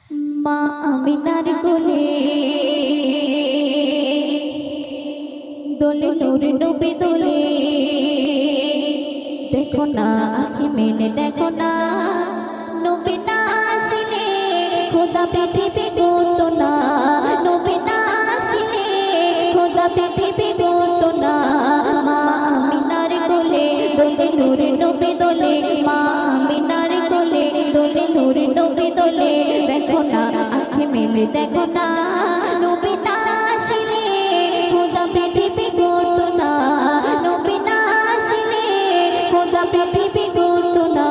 মা আমিনার কোলে দোলে নূর নবী দোলে, দেখো না আঁখি মেলে দেখো না, নবী না আসিলে খোদা পৃথিবী গড়তো না, নবী না আসিলে খোদা পৃথিবী গড়তো না। মা আমিনার কোলে দোলে নূর নবী দোলে, মা আমিনার কোলে দোলে নূর নবী দোলে, দেখো না আঁখি মেলে দেখো না, নবী না আসিলে খোদা পৃথিবী গড়তো না, নবী না আসিলে খোদা পৃথিবী গড়তো না।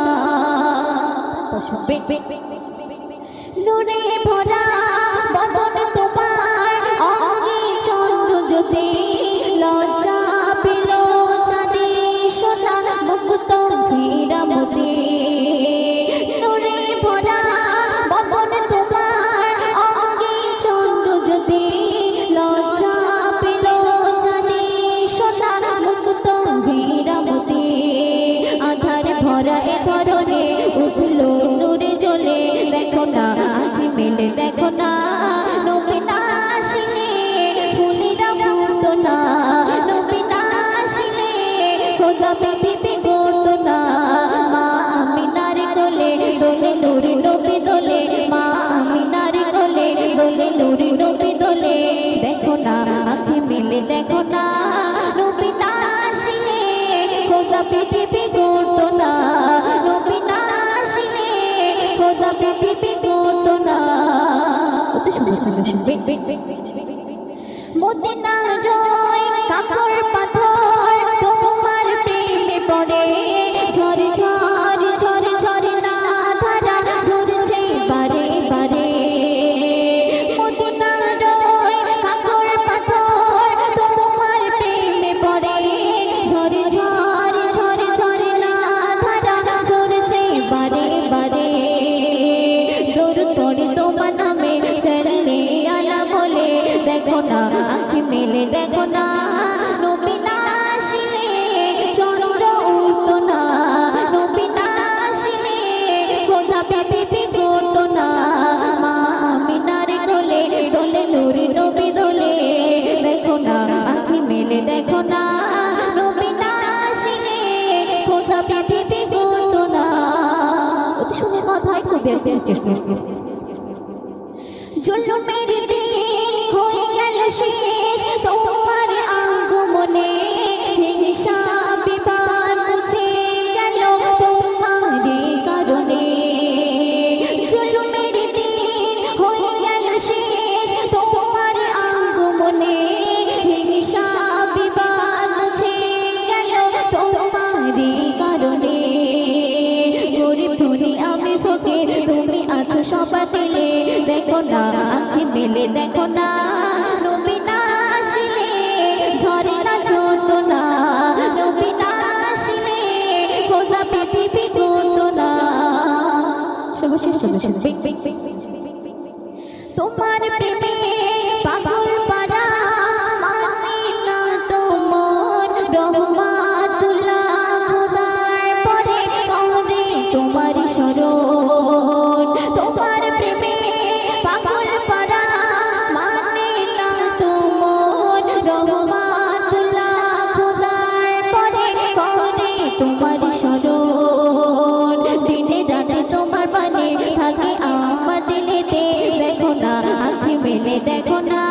নূরে ভরা বদন তোমার, অঙ্গে চন্দ্র জ্যোতি, লজ্জা পেল চাঁদে সোনা মুক্ত হীরামতি। নূরে ভরা বদন তোমার, অঙ্গে চন্দ্র জ্যোতি, লজ্জা পেল চাঁদে সোনা মুক্ত হীরামতি। আধার ভরা এ ধরনে উঠলো নূরে জ্বলে, দেখো না আঁখি মেলে দেখো না, নবী না আসিলে ফুলেরা ফুটতো না, নবী না আসিলে খোদা পৃথিবী গড়তো না। মা আমিনার কোলে দোলে নূর নবী দোলে, মা আমিনার কোলে দোলে নূর নবী দোলে, দেখো না আঁখি মেলে দেখো না, নবী না আসিলে খোদা পৃথিবী গড়তো না, নবী না আসিলে খোদা পৃথিবী গড়তো না। কত সুন্দর সুন্দর শুনবে। মদিনা রয় কাপড় পাথর তোমার প্রেমে পড়ে, ঝরে ঝরে ঝরে ঝরে না ধারা ঝরছে বারে বারে। মদিনা রয় কাপড় পাথর তোমার প্রেমে পড়ে, ঝরে ঝরে ঝরে ঝরে না ধারা ঝরছে বারে বারে। দরুদ পড়ে তোমার নামে সাল্লে আলা বলে, দেখো না আঁখি মেলে দেখো না, নবী না আসিলে চন্দ্র উঠতো না, নবী না আসিলে খোদা পৃথিবী গড়তো না। মা আমিনার কোলে দোলে নূর নবী দোলে, দেখো না আঁখি মেলে দেখো না, নবী না আসিলে খোদা পৃথিবী গড়তো না। অতি সুন্দর কথাই খুব চেষ্টা জুলুমের দিন হয়ে গেল শেষ, তোমার আগমনে হিংসা বিবাদ মুছে গেল তোমার কারণে। জুলুমের দিন হয়ে গেল শেষ, তোমার আগমনে হিংসা বিবাদ মুছে গেল তোমার কারণে। গরিব ধনী আমি ফকির তুমি আছো সবার দিলে, দেখো না আঁখি মেলে দেখো না, নবী না আসিলে ঝরে না ঝরতো না, নবী না আসিলে খোদা পৃথিবী গড়তো না। সর্বশেষ তোমার প্রেমে পাগল পারা মানে না তো মন, রহমাতুল্লাহ খোদার পরে করে তোমার শরণ। তোমার প্রেমে পাগল পারা মানে না তো মন, রহমাতুল্লাহ খোদার পরে করে তোমার শরণ। দিনে রাতে তোমার বাণী থাকে আমার দিলেতে, দেখো না আঁখি মেলে দেখো না,